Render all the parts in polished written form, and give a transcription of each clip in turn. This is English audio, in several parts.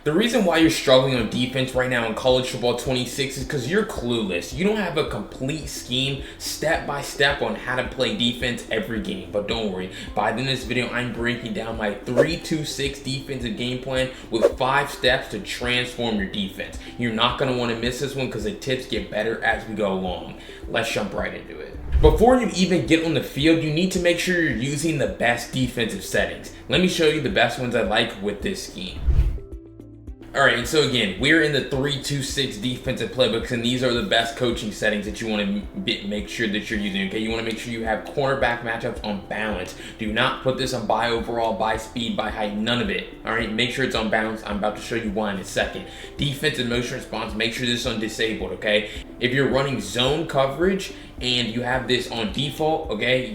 The reason why you're struggling on defense right now in college football 26 is because you're clueless. You don't have a complete scheme, step by step, on how to play defense every game. But don't worry, by the end of this video, I'm breaking down my 3-2-6 defensive game plan with 5 steps to transform your defense. You're not going to want to miss this one because the tips get better as we go along. Let's jump right into it. Before you even get on the field, you need to make sure you're using the best defensive settings. Let me show you the best ones I like with this scheme. Alright, and so again, we're in the 3-2-6 defensive playbooks, and these are the best coaching settings that you want to make sure that you're using, okay? You want to make sure you have cornerback matchups on balance. Do not put this on by overall, by speed, by height, none of it. Alright, make sure it's on balance. I'm about to show you why in a second. Defensive motion response, make sure this is on disabled, okay? If you're running zone coverage and you have this on default, okay,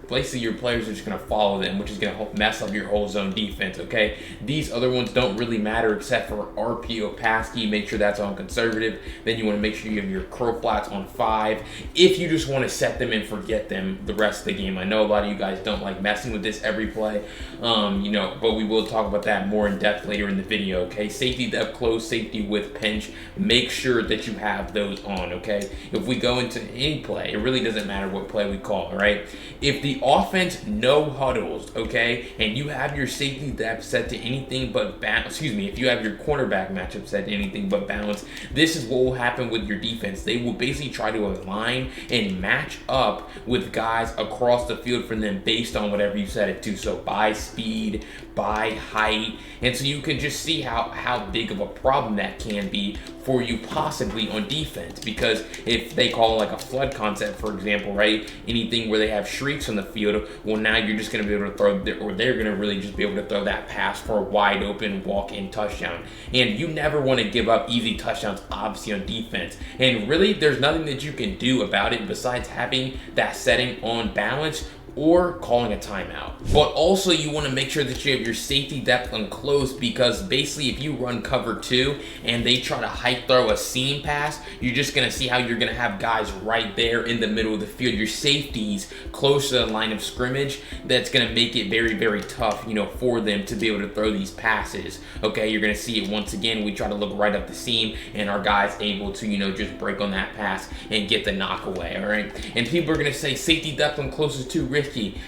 basically your players are just going to follow them, which is going to mess up your whole zone defense, okay? These other ones don't really matter except for RPO pass key. Make sure that's on conservative. Then you want to make sure you have your curl flats on 5. If you just want to set them and forget them the rest of the game. I know a lot of you guys don't like messing with this every play, but we will talk about that more in depth later in the video, okay? Safety depth close, safety with pinch. Make sure that you have those on, okay? If we go into any play, it really doesn't matter what play we call, all right? If the offense no huddles, okay, and you have your safety depth set to anything but balance, if you have your cornerback matchup set to anything but balance, this is what will happen with your defense. They will basically try to align and match up with guys across the field for them based on whatever you set it to. So by speed, by height, and so you can just see how big of a problem that can be for you possibly on defense, because if they call like a flood concept, for example, right, anything where they have shrieks on the field, well, now you're just going to be able to throw, or they're going to really just be able to throw that pass for a wide open walk-in touchdown. And you never want to give up easy touchdowns, obviously, on defense. And really, there's nothing that you can do about it besides having that setting on balance or calling a timeout. But also you want to make sure that you have your safety depth on close, because basically if you run cover 2 and they try to hike throw a seam pass, you're just going to see how you're going to have guys right there in the middle of the field, your safeties close to the line of scrimmage. That's going to make it very, very tough, for them to be able to throw these passes. Okay, you're going to see it once again. We try to look right up the seam and our guys able to, just break on that pass and get the knock away, all right? And people are going to say safety depth on close is too risky.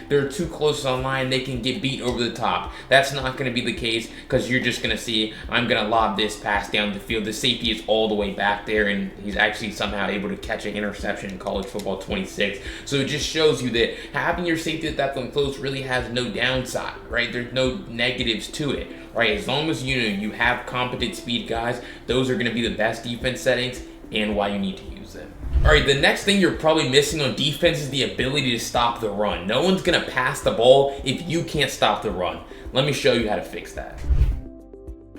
They're too close online, they can get beat over the top. That's not going to be the case, because you're just going to see, I'm going to lob this pass down the field. The safety is all the way back there, and he's actually somehow able to catch an interception in college football 26. So it just shows you that having your safety depth on close really has no downside, right? There's no negatives to it, right? As long as you have competent speed guys, those are going to be the best defense settings and why you need to use them. Alright, the next thing you're probably missing on defense is the ability to stop the run. No one's going to pass the ball if you can't stop the run. Let me show you how to fix that.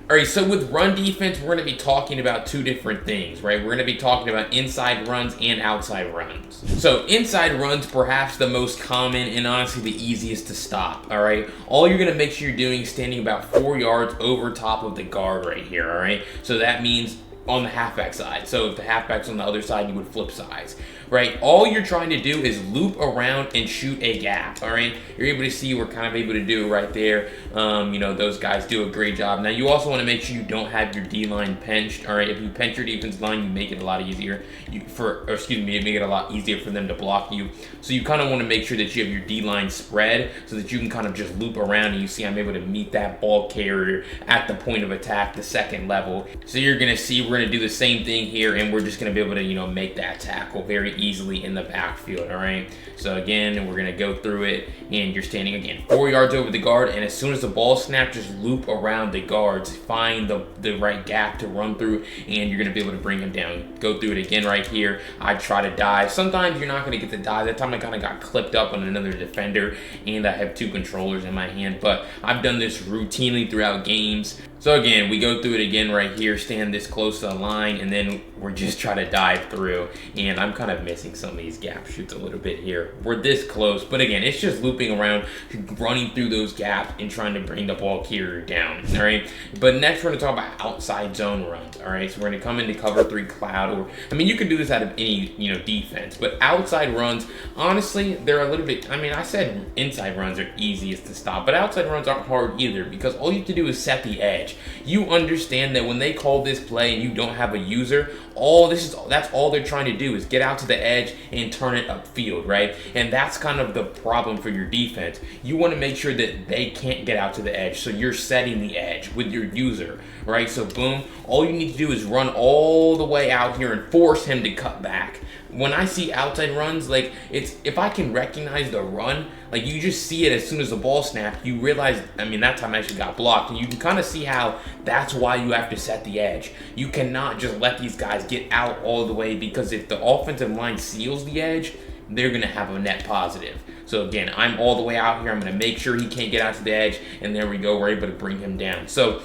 Alright, so with run defense, we're going to be talking about 2 different things, right? We're going to be talking about inside runs and outside runs. So inside runs, perhaps the most common and honestly the easiest to stop, alright? All you're going to make sure you're doing is standing about 4 yards over top of the guard right here, alright? So that means on the halfback side. So if the halfback's on the other side, you would flip sides, right? All you're trying to do is loop around and shoot a gap, all right? You're able to see, we're kind of able to do it right there. Those guys do a great job. Now, you also want to make sure you don't have your D-line pinched, all right? If you pinch your defense line, you make it a lot easier. You make it a lot easier for them to block you. So you kind of want to make sure that you have your D-line spread so that you can kind of just loop around, and you see I'm able to meet that ball carrier at the point of attack, the second level. So you're going to see we're going to do the same thing here, and we're just going to be able to, make that tackle very easily in the backfield, all right? So again, we're going to go through it, and you're standing again 4 yards over the guard, and as soon as the ball snaps, just loop around the guards, find the right gap to run through, and you're going to be able to bring him down. Go through it again right here. I try to dive. Sometimes you're not going to get the dive. That time I kind of got clipped up on another defender, and I have 2 controllers in my hand, but I've done this routinely throughout games. So again, we go through it again right here, stand this close to the line, and then we're just trying to dive through, and I'm kind of missing some of these gap shoots a little bit here. We're this close, but again, it's just looping around, running through those gaps and trying to bring the ball carrier down, all right? But next, we're gonna talk about outside zone runs, all right? So we're gonna come into cover 3 cloud, or, I mean, you can do this out of any, defense, but outside runs, honestly, they're a little bit, I mean, I said inside runs are easiest to stop, but outside runs aren't hard either, because all you have to do is set the edge. You understand that when they call this play and you don't have a user, that's all they're trying to do is get out to the edge and turn it upfield, right? And that's kind of the problem for your defense. You want to make sure that they can't get out to the edge, so you're setting the edge with your user, right? So boom, all you need to do is run all the way out here and force him to cut back. When I see outside runs, like, if I can recognize the run, like, you just see it as soon as the ball snapped, you realize, I mean, that time I actually got blocked, and you can kind of see how that's why you have to set the edge. You cannot just let these guys get out all the way, because if the offensive line seals the edge, they're going to have a net positive. So again, I'm all the way out here, I'm going to make sure he can't get out to the edge, and there we go, we're able to bring him down. So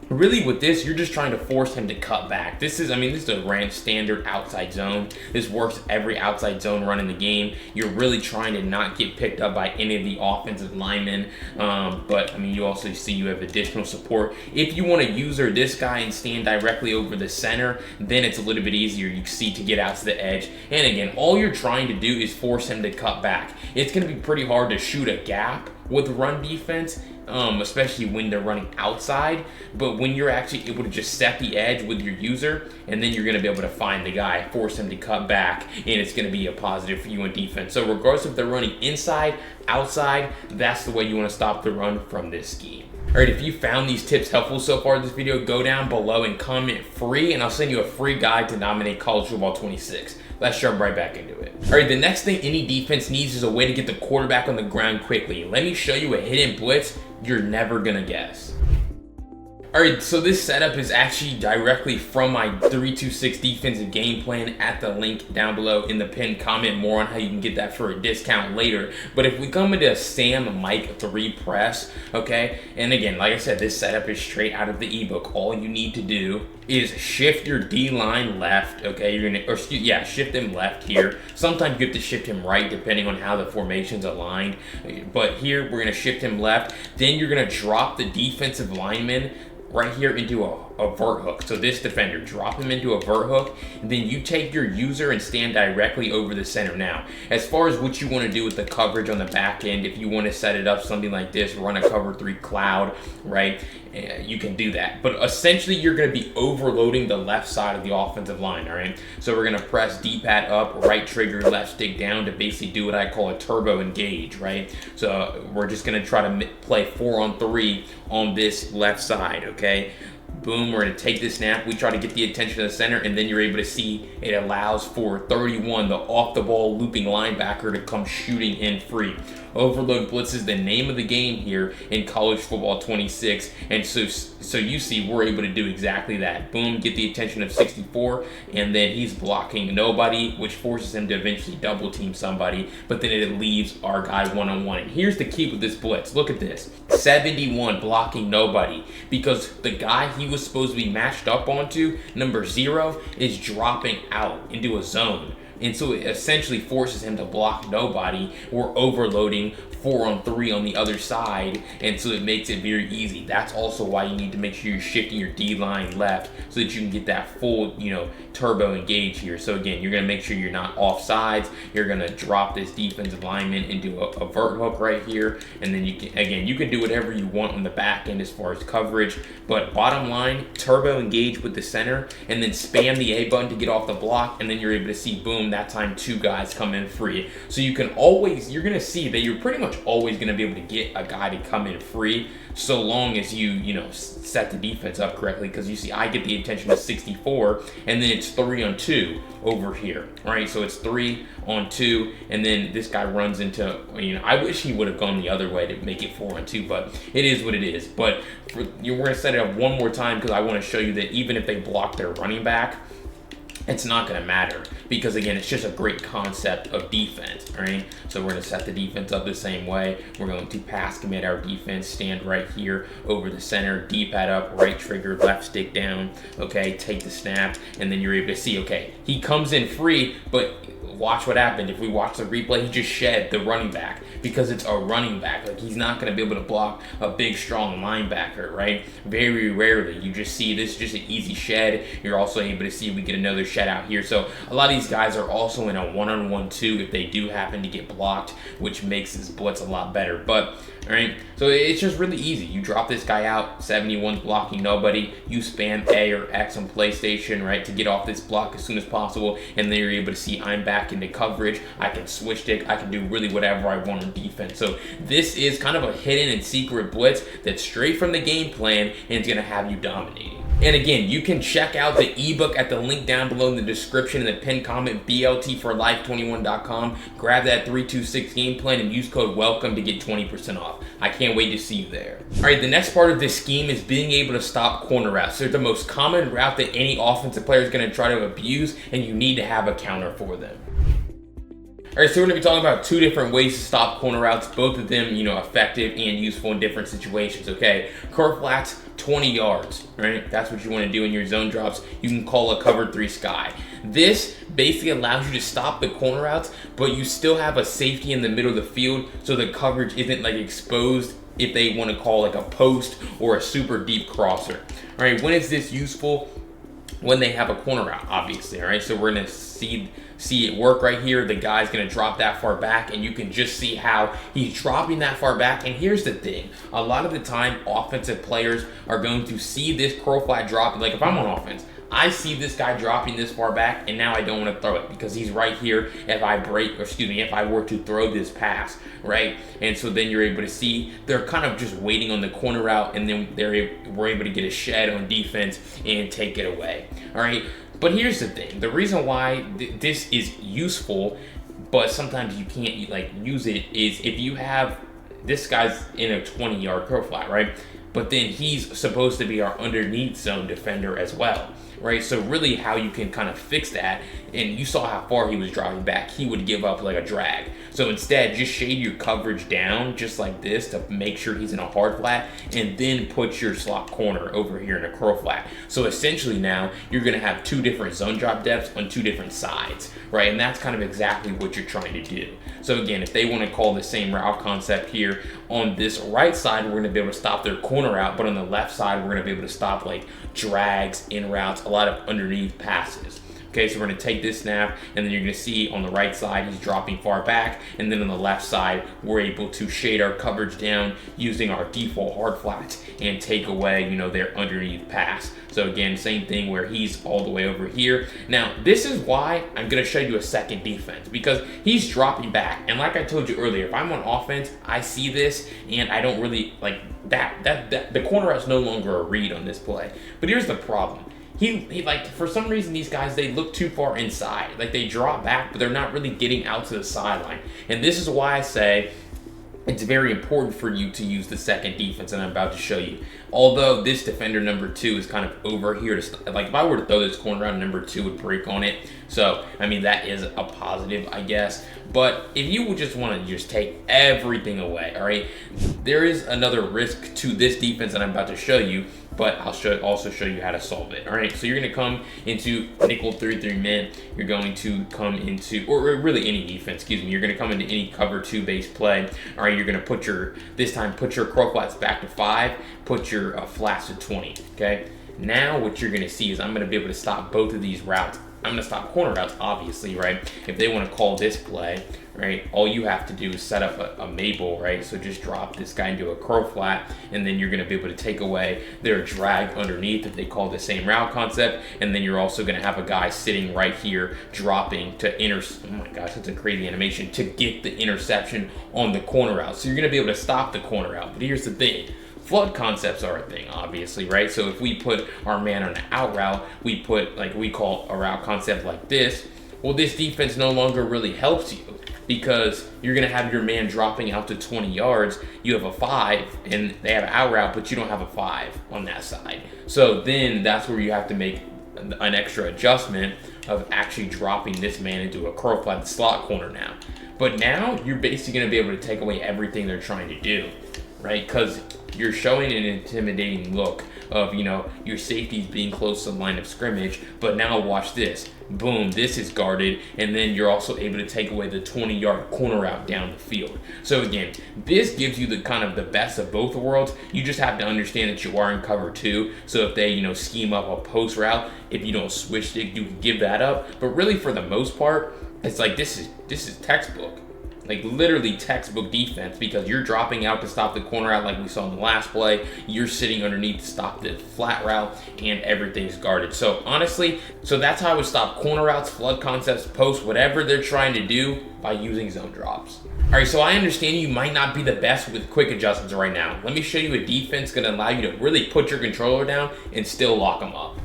really with this, you're just trying to force him to cut back. This is a ranch standard outside zone. This works every outside zone run in the game. You're really trying to not get picked up by any of the offensive linemen. But I mean, you also see you have additional support. If you want to user this guy and stand directly over the center, then it's a little bit easier, you see, to get out to the edge. And again, all you're trying to do is force him to cut back. It's going to be pretty hard to shoot a gap with run defense, especially when they're running outside. But when you're actually able to just set the edge with your user, and then you're going to be able to find the guy, force him to cut back, and it's going to be a positive for you in defense. So regardless if they're running inside, outside, that's the way you want to stop the run from this scheme. Alright, if you found these tips helpful so far in this video, go down below and comment free, and I'll send you a free guide to dominate college football 26. Let's jump right back into it. Alright, the next thing any defense needs is a way to get the quarterback on the ground quickly. Let me show you a hidden blitz you're never gonna guess. Alright, so this setup is actually directly from my 326 defensive game plan at the link down below in the pinned comment. More on how you can get that for a discount later. But if we come into a Sam Mike 3 press, okay, and again, like I said, this setup is straight out of the ebook. All you need to do is shift your D-line left, okay, shift him left here. Sometimes you have to shift him right depending on how the formation's aligned, but here we're gonna shift him left. Then you're gonna drop the defensive lineman right here into a vert hook. So this defender, drop him into a vert hook, and then you take your user and stand directly over the center. Now, as far as what you want to do with the coverage on the back end, if you want to set it up something like this, run a cover 3 cloud, right, you can do that. But essentially, you're going to be overloading the left side of the offensive line, all right? So we're going to press D-pad up, right trigger, left stick down to basically do what I call a turbo engage, right? So we're just going to try to play 4-on-3 on this left side, okay? Boom, we're going to take this snap. We try to get the attention of the center, and then you're able to see it allows for 31, the off-the-ball looping linebacker, to come shooting in free. Overload blitz is the name of the game here in college football 26, and so you see we're able to do exactly that. Boom, get the attention of 64, and then he's blocking nobody, which forces him to eventually double team somebody, but then it leaves our guy one-on-one. And here's the key with this blitz. Look at this. 71 blocking nobody, because the guy he was supposed to be matched up onto, number 0, is dropping out into a zone. And so it essentially forces him to block nobody. We're overloading 4-on-3 on the other side, and so it makes it very easy. That's also why you need to make sure you're shifting your D-line left so that you can get that full, turbo engage here. So again, you're going to make sure you're not off sides. You're going to drop this defensive lineman into a vert hook right here, and then you can do whatever you want on the back end as far as coverage. But bottom line, turbo engage with the center, and then spam the A button to get off the block, and then you're able to see, boom, that time 2 guys come in free. So you're going to see that you're pretty much always going to be able to get a guy to come in free, so long as you set the defense up correctly. Because you see, I get the attention of 64, and then it's 3-on-2 over here, right? So it's 3-on-2, and then this guy runs into, I wish he would have gone the other way to make it 4-on-2, but it is what it is. But we're going to set it up one more time, because I want to show you that even if they block their running back, it's not going to matter, because again, it's just a great concept of defense. All right, so we're going to set the defense up the same way. We're going to pass commit our defense, stand right here over the center, D-pad up, right trigger, left stick down. Okay, take the snap, and then you're able to see, okay, he comes in free, but watch what happened. If we watch the replay, he just shed the running back, because it's a running back. Like, he's not going to be able to block a big, strong linebacker, right? Very rarely. You just see this, just an easy shed. You're also able to see we get another shed out here. So a lot of these guys are also in a one-on-one too if they do happen to get blocked, which makes this blitz a lot better. But all right, so it's just really easy. You drop this guy out, 71's blocking nobody. You spam A or X on PlayStation, right, to get off this block as soon as possible, and then you're able to see I'm back into coverage. I can switch stick. I can do really whatever I want on defense. So this is kind of a hidden and secret blitz that's straight from the game plan, and it's going to have you dominating. And again, you can check out the ebook at the link down below in the description in the pinned comment, bltforlife21.com. Grab that 326 game plan and use code WELCOME to get 20% off. I can't wait to see you there. All right, the next part of this scheme is being able to stop corner routes. They're the most common route that any offensive player is going to try to abuse, and you need to have a counter for them. All right, so we're going to be talking about two different ways to stop corner routes, both of them, effective and useful in different situations, okay? Curl flats, 20 yards, right? That's what you want to do in your zone drops. You can call a cover 3 sky. This basically allows you to stop the corner routes, but you still have a safety in the middle of the field, so the coverage isn't like exposed if they want to call like a post or a super deep crosser. All right, when is this useful? When they have a corner route, obviously. All right, so we're going to see it work right here. The guy's going to drop that far back, and you can just see how he's dropping that far back. And here's the thing, a lot of the time offensive players are going to see this curl flat drop. Like, if I'm on offense, I see this guy dropping this far back, and now I don't want to throw it because he's right here if I if I were to throw this pass, right? And so then you're able to see they're kind of just waiting on the corner route, and then we're able to get a shed on defense and take it away. All right, but here's the thing, the reason why this is useful, but sometimes you can't use it, is if you have this guy's in a 20-yard curl flat, right? But then he's supposed to be our underneath zone defender as well, right? So really how you can kind of fix that, and you saw how far he was dropping back, he would give up like a drag. So instead, just shade your coverage down just like this to make sure he's in a hard flat, and then put your slot corner over here in a curl flat. So essentially now you're going to have 2 different zone drop depths on 2 different sides, right? And that's kind of exactly what you're trying to do. So again, if they want to call the same route concept here, on this right side, we're going to be able to stop their corner out, but on the left side, we're going to be able to stop like drags, in routes, a lot of underneath passes. Okay, so we're going to take this snap, and then you're going to see on the right side, he's dropping far back, and then on the left side, we're able to shade our coverage down using our default hard flats and take away, their underneath pass. So again, same thing where he's all the way over here. Now, this is why I'm going to show you a second defense, because he's dropping back. And like I told you earlier, if I'm on offense, I see this, and I don't really like that the corner is no longer a read on this play. But here's the problem. He like, for some reason, these guys, they look too far inside. Like, they drop back, but they're not really getting out to the sideline. And this is why I say it's very important for you to use the second defense, and I'm about to show you. Although this defender number 2 is kind of over here to, like, if I were to throw this corner out, number 2 would break on it. So, I mean, that is a positive, I guess. But if you would just want to just take everything away, all right, there is another risk to this defense that I'm about to show you, but I'll also show you how to solve it. All right, so you're going to come into nickel 3-3 man. You're going to come into, or really any defense, excuse me. You're going to come into any cover 2 base play. All right, you're going to put your curl flats back to 5, put your flats to 20, okay? Now what you're going to see is I'm going to be able to stop both of these routes. I'm going to stop corner routes, obviously, right? If they want to call this play, right, all you have to do is set up a Mabel, right? So just drop this guy into a curl flat, and then you're going to be able to take away their drag underneath if they call the same route concept. And then you're also going to have a guy sitting right here dropping to oh my gosh, that's a crazy animation, to get the interception on the corner route. So you're going to be able to stop the corner route. But here's the thing. Flood concepts are a thing, obviously, right? So if we put our man on an out route, we put, like, we call a route concept like this, well, this defense no longer really helps you, because you're going to have your man dropping out to 20 yards. You have a 5, and they have an out route, but you don't have a 5 on that side. So then that's where you have to make an extra adjustment of actually dropping this man into a curl by the slot corner now. But now you're basically going to be able to take away everything they're trying to do, right? Because you're showing an intimidating look of, you know, your safeties being close to the line of scrimmage. But now watch this. Boom, this is guarded, and then you're also able to take away the 20-yard corner route down the field. So again, this gives you the kind of the best of both worlds. You just have to understand that you are in cover 2. So if they, you know, scheme up a post route, if you don't switch stick, you can give that up. But really, for the most part, it's like this is textbook. Like literally textbook defense, because you're dropping out to stop the corner out like we saw in the last play. You're sitting underneath to stop the flat route, and everything's guarded. So honestly, that's how I would stop corner routes, flood concepts, posts, whatever they're trying to do, by using zone drops. All right, so I understand you might not be the best with quick adjustments right now. Let me show you a defense gonna allow you to really put your controller down and still lock them up.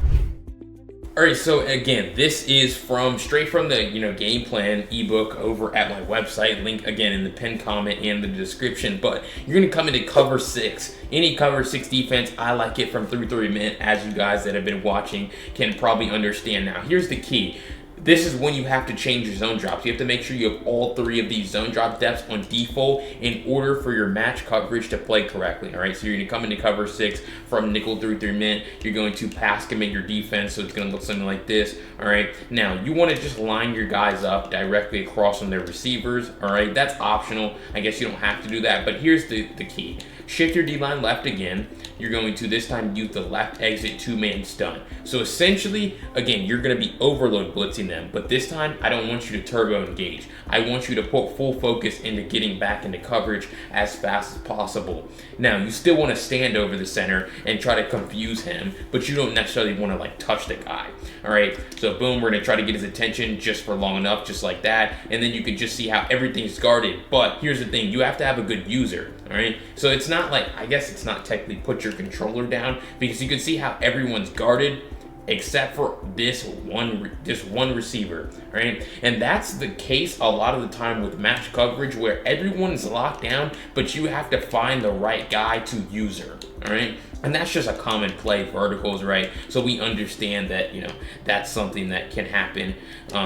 All right, so again, this is straight from the, you know, game plan ebook over at my website. Link again in the pinned comment and the description. But you're gonna come into cover 6. Any cover 6 defense, I like it from 3-3 mint, as you guys that have been watching can probably understand. Now, here's the key. This is when you have to change your zone drops. You have to make sure you have all 3 of these zone drop depths on default in order for your match coverage to play correctly. All right, so you're going to come into cover 6 from nickel 3-3 mint. You're going to pass commit your defense, so it's going to look something like this. All right, now you want to just line your guys up directly across from their receivers. All right, that's optional. I guess you don't have to do that, but here's the key. Shift your D-line left again. You're going to this time use the left exit 2-man stunt. So essentially, again, you're going to be overload blitzing them, but this time I don't want you to turbo engage. I want you to put full focus into getting back into coverage as fast as possible. Now, you still want to stand over the center and try to confuse him, but you don't necessarily want to like touch the guy. All right, so boom, we're going to try to get his attention just for long enough, just like that, and then you can just see how everything's guarded. But here's the thing, you have to have a good user. All right, so it's not like, I guess it's not technically put your controller down, because you can see how everyone's guarded except for this one receiver, right? And that's the case a lot of the time with match coverage, where everyone's locked down, but you have to find the right guy to user, all right? And that's just a common play, verticals, right? So we understand that, you know, that's something that can happen.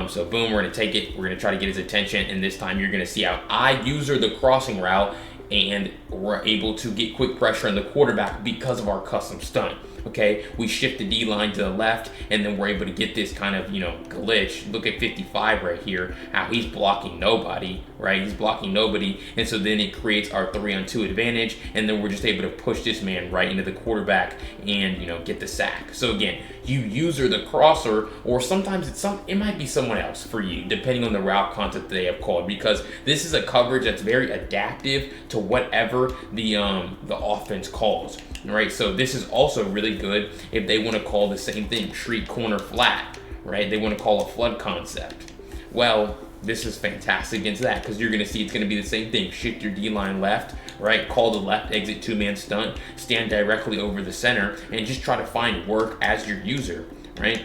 So boom, we're gonna take it, we're gonna try to get his attention, and this time you're gonna see how I user the crossing route, and we're able to get quick pressure on the quarterback because of our custom stunt. Okay, we shift the D-line to the left, and then we're able to get this kind of, you know, glitch. Look at 55 right here, how he's blocking nobody, right? He's blocking nobody, and so then it creates our 3-on-2 advantage, and then we're just able to push this man right into the quarterback and, you know, get the sack. So again, you user the crosser, or sometimes it might be someone else for you, depending on the route concept they have called, because this is a coverage that's very adaptive to whatever the offense calls. All right, so this is also really good if they want to call the same thing, treat corner flat, right? They want to call a flood concept. Well, this is fantastic against that, because you're going to see it's going to be the same thing. Shift your D-line left, right? Call the left exit 2-man stunt, stand directly over the center, and just try to find work as your user, right?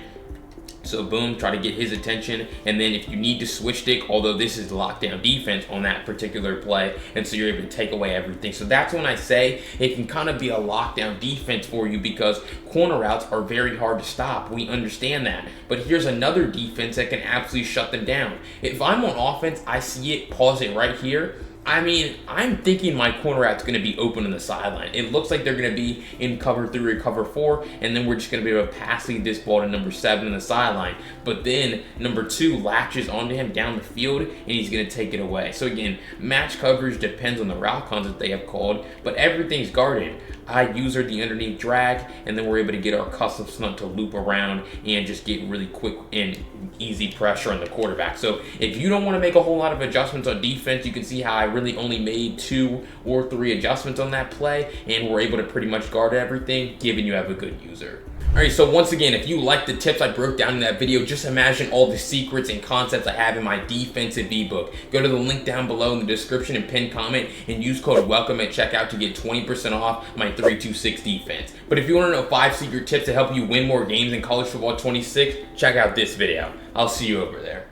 So boom, try to get his attention, and then if you need to switch stick, although this is lockdown defense on that particular play, and so you're able to take away everything. So that's when I say it can kind of be a lockdown defense for you, because corner routes are very hard to stop. We understand that. But here's another defense that can absolutely shut them down. If I'm on offense, I see it, pause it right here. I mean, I'm thinking my corner route's going to be open on the sideline. It looks like they're going to be in cover 3 or cover 4, and then we're just going to be able to pass this ball to number 7 on the sideline. But then number 2 latches onto him down the field, and he's going to take it away. So again, match coverage depends on the route concept they have called, but everything's guarded. I user the underneath drag, and then we're able to get our custom stunt to loop around and just get really quick and easy pressure on the quarterback. So if you don't want to make a whole lot of adjustments on defense, you can see how I really only made 2 or 3 adjustments on that play, and we're able to pretty much guard everything, given you have a good user. All right, so once again, if you like the tips I broke down in that video, just imagine all the secrets and concepts I have in my defensive ebook. Go to the link down below in the description and pinned comment and use code WELCOME at checkout to get 20% off my 3-2-6 defense. But if you want to know 5 secret tips to help you win more games in college football 26, check out this video. I'll see you over there.